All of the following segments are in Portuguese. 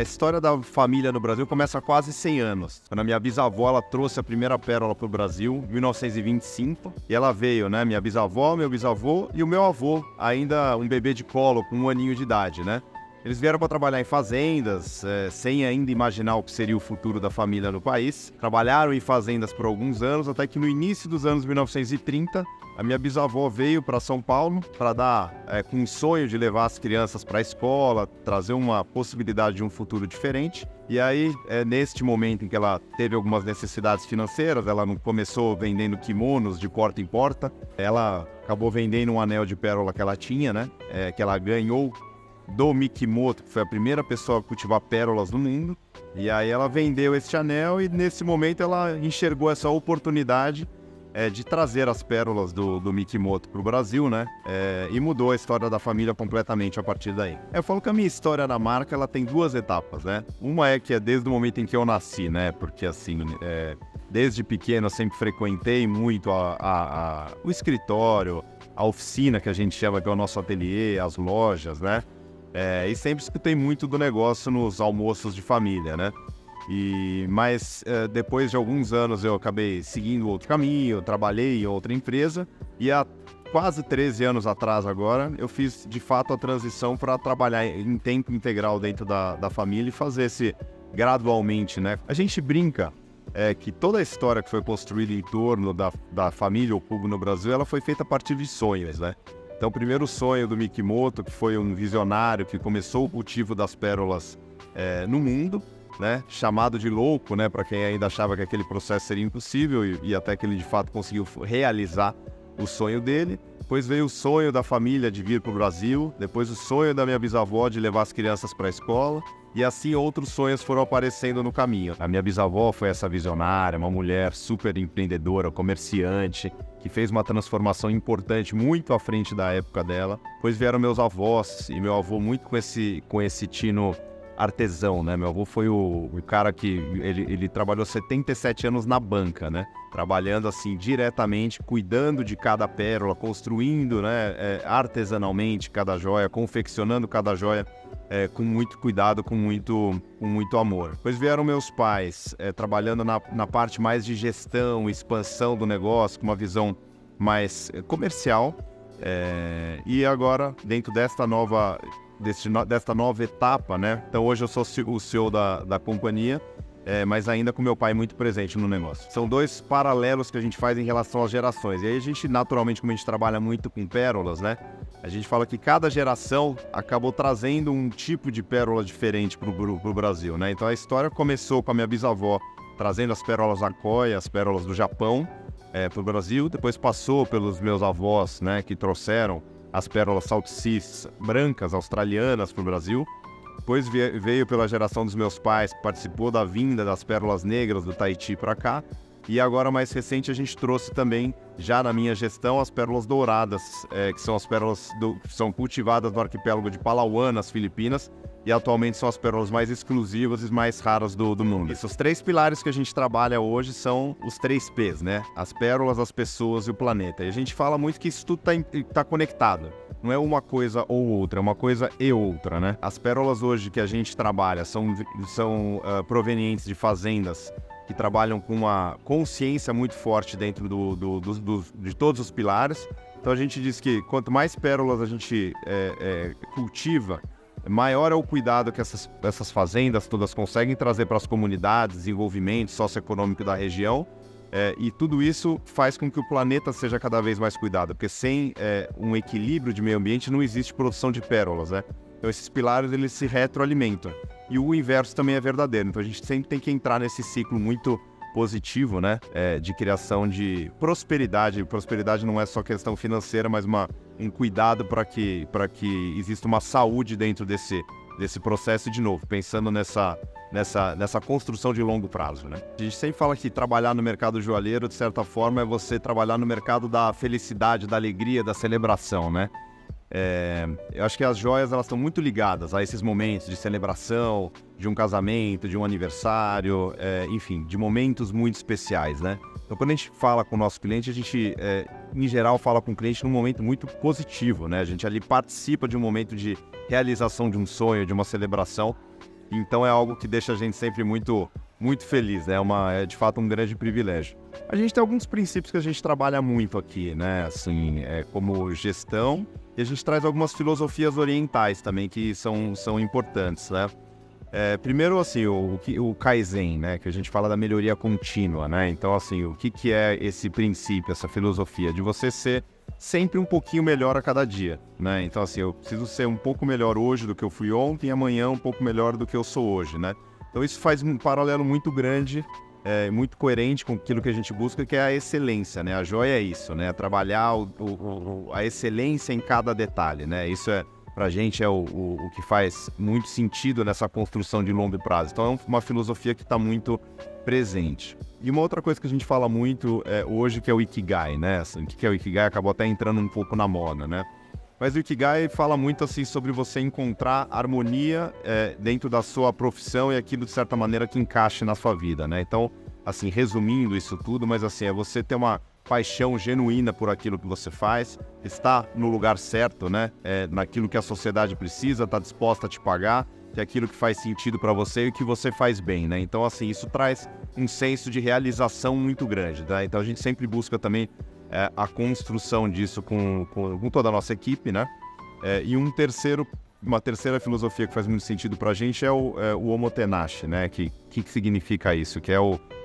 A história da família no Brasil começa há quase 100 anos. Quando a minha bisavó, ela trouxe a primeira pérola para o Brasil, em 1925. E ela veio, né? Minha bisavó, meu bisavô e o meu avô, ainda um bebê de colo, com 1 aninho de idade, né? Eles vieram para trabalhar em fazendas, sem ainda imaginar o que seria o futuro da família no país. Trabalharam em fazendas por alguns anos, até que no início dos anos 1930, a minha bisavó veio para São Paulo para dar, com o sonho de levar as crianças para a escola, trazer uma possibilidade de um futuro diferente. E aí, neste momento em que ela teve algumas necessidades financeiras, ela não começou vendendo kimonos de porta em porta, ela acabou vendendo um anel de pérola que ela tinha, né? Que ela ganhou do Mikimoto, que foi a primeira pessoa a cultivar pérolas no mundo. E aí ela vendeu esse anel e nesse momento ela enxergou essa oportunidade de trazer as pérolas do Mikimoto para o Brasil, né? E mudou a história da família completamente a partir daí. Eu falo que a minha história na marca, ela tem 2 etapas, né? Uma que é desde o momento em que eu nasci, né? Porque assim, desde pequeno eu sempre frequentei muito o escritório, a oficina que a gente chama, que é o nosso ateliê, as lojas, né? E sempre escutei muito do negócio nos almoços de família, né? Mas depois de alguns anos eu acabei seguindo outro caminho, trabalhei em outra empresa e há quase 13 anos atrás agora eu fiz de fato a transição para trabalhar em tempo integral dentro da família e fazer esse gradualmente, né? A gente brinca que toda a história que foi construída em torno da família Okubo no Brasil, ela foi feita a partir de sonhos, né? Então, o primeiro sonho do Mikimoto, que foi um visionário que começou o cultivo das pérolas no mundo, né? Chamado de louco, né? Para quem ainda achava que aquele processo seria impossível e até que ele de fato conseguiu realizar o sonho dele. Depois veio o sonho da família de vir para o Brasil, depois o sonho da minha bisavó de levar as crianças para a escola, e assim outros sonhos foram aparecendo no caminho. A minha bisavó foi essa visionária, uma mulher super empreendedora, comerciante, que fez uma transformação importante muito à frente da época dela. Depois vieram meus avós, e meu avô muito com esse tino artesão, né? Meu avô foi o cara que ele trabalhou 77 anos na banca, né? Trabalhando assim diretamente, cuidando de cada pérola, construindo, né, artesanalmente cada joia, confeccionando cada joia com muito cuidado, com muito amor. Depois vieram meus pais trabalhando na parte mais de gestão, expansão do negócio, com uma visão mais comercial. E agora, dentro desta nova etapa, né? Então hoje eu sou o CEO da companhia, mas ainda com meu pai muito presente no negócio. São 2 paralelos que a gente faz em relação às gerações. E aí a gente, naturalmente, como a gente trabalha muito com pérolas, né? A gente fala que cada geração acabou trazendo um tipo de pérola diferente pro Brasil, né? Então a história começou com a minha bisavó trazendo as pérolas Akoi, as pérolas do Japão, pro Brasil. Depois passou pelos meus avós, né? Que trouxeram as pérolas South Seas brancas, australianas para o Brasil. Depois veio pela geração dos meus pais, que participou da vinda das pérolas negras do Tahiti para cá. E agora, mais recente, a gente trouxe também, já na minha gestão, as pérolas douradas, que são as pérolas que são cultivadas no arquipélago de Palawan, nas Filipinas, e atualmente são as pérolas mais exclusivas e mais raras do mundo. Esses 3 pilares que a gente trabalha hoje são os 3 P's, né? As pérolas, as pessoas e o planeta. E a gente fala muito que isso tudo tá conectado. Não é uma coisa ou outra, é uma coisa e outra, né? As pérolas hoje que a gente trabalha são provenientes de fazendas que trabalham com uma consciência muito forte dentro de todos os pilares. Então a gente diz que quanto mais pérolas a gente cultiva, maior é o cuidado que essas fazendas todas conseguem trazer para as comunidades, desenvolvimento socioeconômico da região, e tudo isso faz com que o planeta seja cada vez mais cuidado, porque sem um equilíbrio de meio ambiente não existe produção de pérolas, né? Então esses pilares eles se retroalimentam, e o inverso também é verdadeiro. Então a gente sempre tem que entrar nesse ciclo muito positivo, né? De criação de prosperidade. Prosperidade não é só questão financeira, mas um cuidado para que exista uma saúde dentro desse processo, de novo, pensando nessa construção de longo prazo, né? A gente sempre fala que trabalhar no mercado joalheiro, de certa forma, é você trabalhar no mercado da felicidade, da alegria, da celebração, né? Eu acho que as joias, elas estão muito ligadas a esses momentos de celebração, de um casamento, de um aniversário, enfim, de momentos muito especiais, né? Então, quando a gente fala com o nosso cliente, a gente, em geral, fala com o cliente num momento muito positivo, né? A gente ali participa de um momento de realização de um sonho, de uma celebração. Então é algo que deixa a gente sempre muito, muito feliz, né? É de fato um grande privilégio. A gente tem alguns princípios que a gente trabalha muito aqui, né? Assim, como gestão, e a gente traz algumas filosofias orientais também que são importantes, né? Primeiro, assim, o Kaizen, né? Que a gente fala da melhoria contínua, né? Então, assim, o que é esse princípio, essa filosofia? De você ser sempre um pouquinho melhor a cada dia, né? Então, assim, eu preciso ser um pouco melhor hoje do que eu fui ontem e amanhã um pouco melhor do que eu sou hoje, né? Então, isso faz um paralelo muito grande, muito coerente com aquilo que a gente busca, que é a excelência, né? A joia é isso, né? Trabalhar a excelência em cada detalhe, né? Isso pra gente é o que faz muito sentido nessa construção de longo prazo. Então, é uma filosofia que está muito presente. E uma outra coisa que a gente fala muito hoje, que é o Ikigai, né? Assim, o que é o Ikigai? Acabou até entrando um pouco na moda, né? Mas o Ikigai fala muito assim sobre você encontrar harmonia dentro da sua profissão e aquilo, de certa maneira, que encaixe na sua vida, né? Então, assim, resumindo isso tudo, mas assim, é você ter uma paixão genuína por aquilo que você faz, estar no lugar certo, né? Naquilo que a sociedade precisa, está disposta a te pagar, que é aquilo que faz sentido para você e o que você faz bem, né? Então, assim, isso traz um senso de realização muito grande, tá? Então, a gente sempre busca também a construção disso com toda a nossa equipe, né? E uma terceira filosofia que faz muito sentido para a gente é o omotenashi, né? Que significa isso? Que é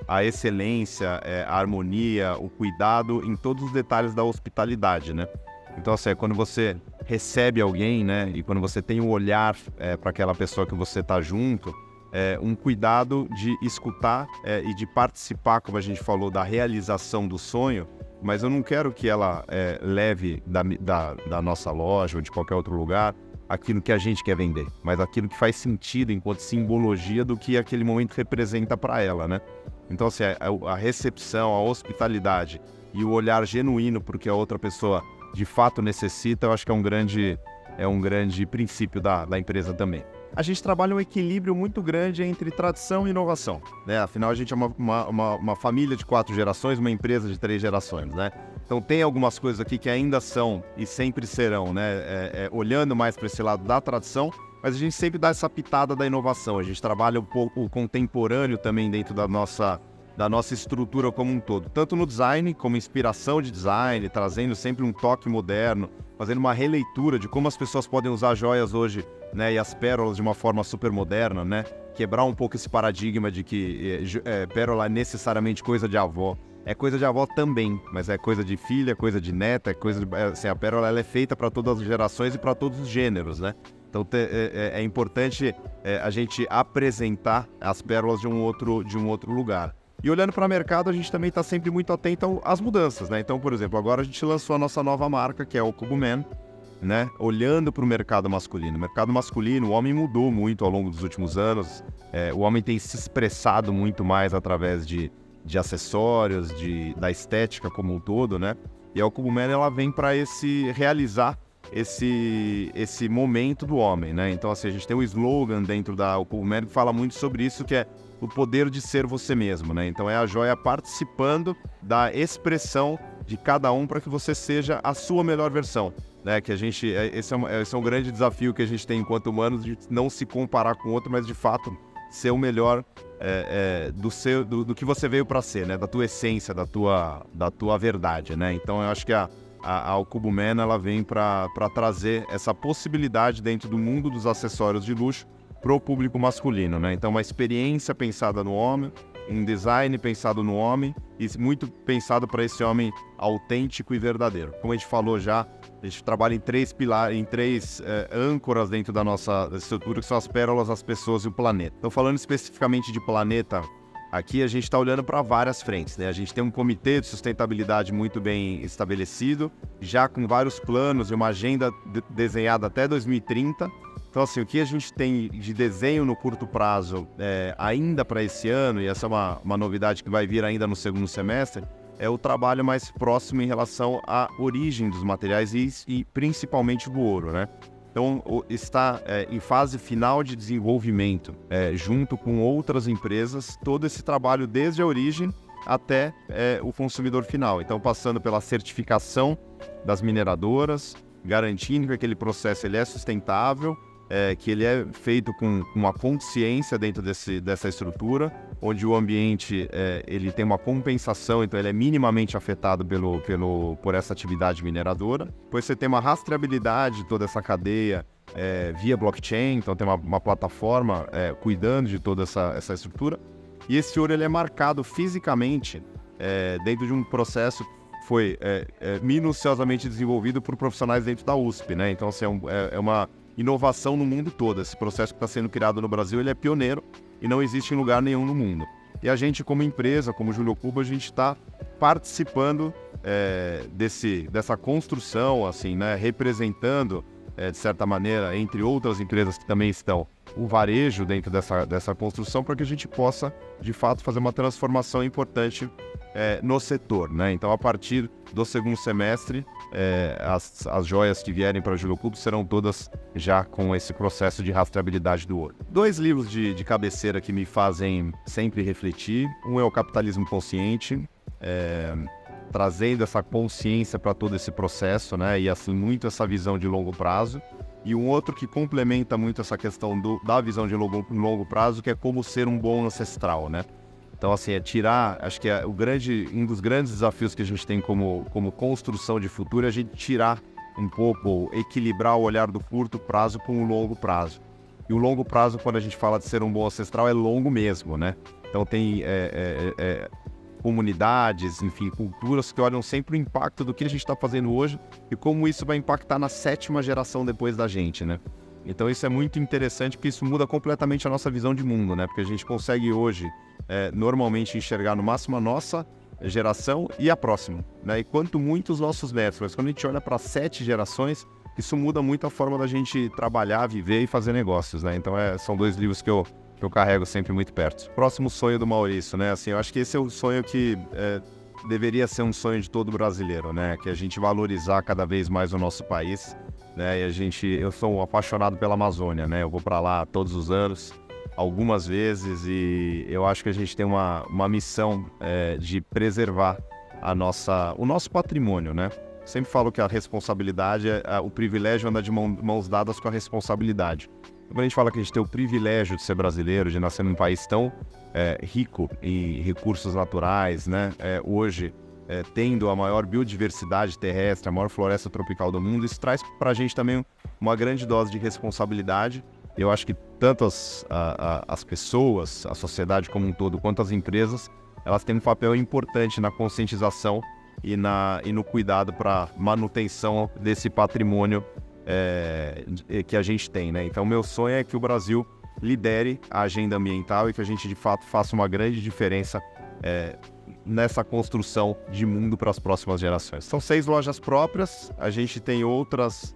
a excelência, a harmonia, o cuidado em todos os detalhes da hospitalidade, né? Então, assim, quando você recebe alguém, né? E quando você tem um olhar para aquela pessoa que você está junto, um cuidado de escutar e de participar, como a gente falou, da realização do sonho, mas eu não quero que ela leve da nossa loja ou de qualquer outro lugar aquilo que a gente quer vender, mas aquilo que faz sentido enquanto simbologia do que aquele momento representa para ela, né? Então, assim, a recepção, a hospitalidade e o olhar genuíno para o que a outra pessoa de fato necessita, eu acho que é um grande princípio da empresa também. A gente trabalha um equilíbrio muito grande entre tradição e inovação, né? Afinal, a gente é uma família de 4 gerações, uma empresa de 3 gerações, né? Então, tem algumas coisas aqui que ainda são e sempre serão, né? Olhando mais para esse lado da tradição, mas a gente sempre dá essa pitada da inovação. A gente trabalha um pouco o contemporâneo também dentro da nossa estrutura como um todo. Tanto no design, como inspiração de design, trazendo sempre um toque moderno, fazendo uma releitura de como as pessoas podem usar joias hoje, né, e as pérolas de uma forma super moderna, né? Quebrar um pouco esse paradigma de que pérola é necessariamente coisa de avó. É coisa de avó também, mas é coisa de filha, é coisa de neta, assim, a pérola ela é feita para todas as gerações e para todos os gêneros, né? Então é importante a gente apresentar as pérolas de um outro lugar. E olhando para o mercado, a gente também está sempre muito atento às mudanças, né? Então, por exemplo, agora a gente lançou a nossa nova marca, que é o Kubo Man, né? Olhando para o mercado masculino. O mercado masculino, o homem mudou muito ao longo dos últimos anos. O homem tem se expressado muito mais através de acessórios, da estética como um todo, né? E a Kubo Man, ela vem para realizar esse momento do homem, né? Então, assim, a gente tem um slogan dentro da Kubo Man que fala muito sobre isso, que é o poder de ser você mesmo, né? Então, é a joia participando da expressão de cada um para que você seja a sua melhor versão, né? Que esse é um grande desafio que a gente tem enquanto humanos, de não se comparar com o outro, mas de fato ser o melhor do que você veio para ser, né? Da tua essência, da tua verdade, né? Então, eu acho que a Kubo Man, ela vem para trazer essa possibilidade dentro do mundo dos acessórios de luxo para o público masculino, né? Então, uma experiência pensada no homem, um design pensado no homem e muito pensado para esse homem autêntico e verdadeiro. Como a gente falou já, a gente trabalha em 3 pilares, em 3 âncoras dentro da nossa estrutura, que são as pérolas, as pessoas e o planeta. Então, falando especificamente de planeta, aqui a gente está olhando para várias frentes, né? A gente tem um comitê de sustentabilidade muito bem estabelecido, já com vários planos e uma agenda desenhada até 2030. Então, assim, o que a gente tem de desenho no curto prazo ainda para esse ano, e essa é uma novidade que vai vir ainda no segundo semestre, é o trabalho mais próximo em relação à origem dos materiais e principalmente do ouro, né? Então, está em fase final de desenvolvimento, junto com outras empresas, todo esse trabalho desde a origem até o consumidor final. Então, passando pela certificação das mineradoras, garantindo que aquele processo ele é sustentável, que ele é feito com uma consciência dentro dessa estrutura, onde o ambiente ele tem uma compensação, então ele é minimamente afetado por essa atividade mineradora. Depois você tem uma rastreabilidade de toda essa cadeia via blockchain, então tem uma plataforma cuidando de toda essa estrutura. E esse ouro ele é marcado fisicamente dentro de um processo que foi minuciosamente desenvolvido por profissionais dentro da USP, né? Então assim, é uma inovação no mundo todo. Esse processo que está sendo criado no Brasil, ele é pioneiro e não existe em lugar nenhum no mundo. E a gente, como empresa, como Julio Cubo, a gente está participando dessa construção, assim, né? Representando, de certa maneira, entre outras empresas que também estão, o varejo dentro dessa construção, para que a gente possa, de fato, fazer uma transformação importante no setor, né? Então, a partir do segundo semestre, as joias que vierem para a Julio Cubo serão todas já com esse processo de rastreabilidade do ouro. 2 livros de cabeceira que me fazem sempre refletir. Um é o Capitalismo Consciente, trazendo essa consciência para todo esse processo, né? E assim, muito essa visão de longo prazo. E um outro que complementa muito essa questão da visão de longo prazo, que é como ser um bom ancestral, né? Então, assim, tirar, acho que um dos grandes desafios que a gente tem como construção de futuro é a gente tirar um pouco, equilibrar o olhar do curto prazo com o longo prazo. E o longo prazo, quando a gente fala de ser um bom ancestral, é longo mesmo, né? Então, tem comunidades, enfim, culturas que olham sempre o impacto do que a gente está fazendo hoje e como isso vai impactar na 7ª geração depois da gente, né? Então isso é muito interessante, porque isso muda completamente a nossa visão de mundo, né? Porque a gente consegue hoje, normalmente, enxergar no máximo a nossa geração e a próxima, né? E quanto muito os nossos netos, mas quando a gente olha para 7 gerações, isso muda muito a forma da gente trabalhar, viver e fazer negócios, né? Então são 2 livros que eu carrego sempre muito perto. Próximo sonho do Maurício, né? Assim, eu acho que esse é o sonho que deveria ser um sonho de todo brasileiro, né? Que a gente valorizar cada vez mais o nosso país, né? E eu sou um apaixonado pela Amazônia, né? Eu vou para lá todos os anos, algumas vezes, e eu acho que a gente tem uma missão de preservar o nosso patrimônio, né? Sempre falo que a responsabilidade, o privilégio anda de mãos dadas com a responsabilidade. Quando a gente fala que a gente tem o privilégio de ser brasileiro, de nascer num país tão rico em recursos naturais, né? Hoje, tendo a maior biodiversidade terrestre, a maior floresta tropical do mundo, isso traz para a gente também uma grande dose de responsabilidade. Eu acho que tanto as pessoas, a sociedade como um todo, quanto as empresas, elas têm um papel importante na conscientização e no cuidado para manutenção desse patrimônio que a gente tem, né? Então, meu sonho é que o Brasil lidere a agenda ambiental e que a gente, de fato, faça uma grande diferença nessa construção de mundo para as próximas gerações. São 6 lojas próprias, a gente tem outras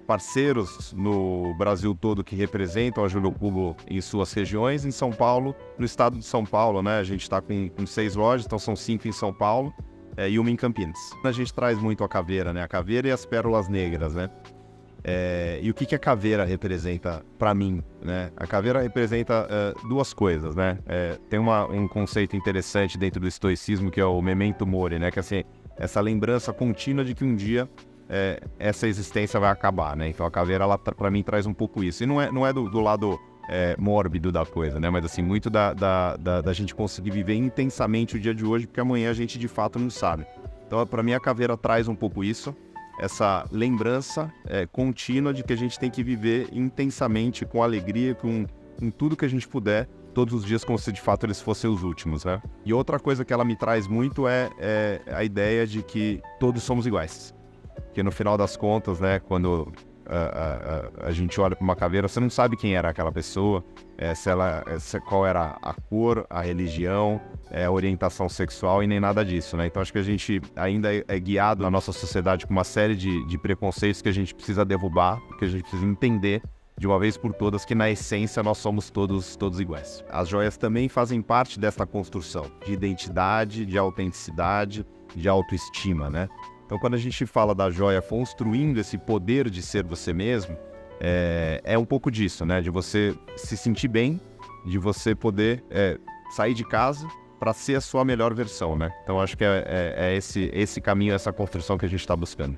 parceiros no Brasil todo que representam a Julio Cubo em suas regiões. Em São Paulo, no estado de São Paulo, né, a gente está com 6 lojas, então são 5 em São Paulo e 1 em Campinas. A gente traz muito a caveira, né, a caveira e as pérolas negras, né? E o que a caveira representa para mim, né? A caveira representa 2 coisas, né? Tem um conceito interessante dentro do estoicismo que é o memento mori, né? Que assim, essa lembrança contínua de que um dia essa existência vai acabar, né? Então a caveira, ela para mim traz um pouco isso. E não é do lado mórbido da coisa, né? Mas assim, muito da gente conseguir viver intensamente o dia de hoje, porque amanhã a gente de fato não sabe. Então para mim a caveira traz um pouco isso. Essa lembrança contínua de que a gente tem que viver intensamente, com alegria, com tudo que a gente puder, todos os dias como se de fato eles fossem os últimos, né? E outra coisa que ela me traz muito é a ideia de que todos somos iguais. Porque no final das contas, né, quando a gente olha para uma caveira, você não sabe quem era aquela pessoa, qual era a cor, a religião, a orientação sexual e nem nada disso, né? Então acho que a gente ainda é guiado na nossa sociedade com uma série de preconceitos que a gente precisa derrubar, que a gente precisa entender de uma vez por todas que na essência nós somos todos iguais. As joias também fazem parte dessa construção de identidade, de autenticidade, de autoestima, né? Então quando a gente fala da joia construindo esse poder de ser você mesmo, é um pouco disso, né? De você se sentir bem, de você poder sair de casa para ser a sua melhor versão, né? Então acho que é esse caminho, essa construção que a gente está buscando.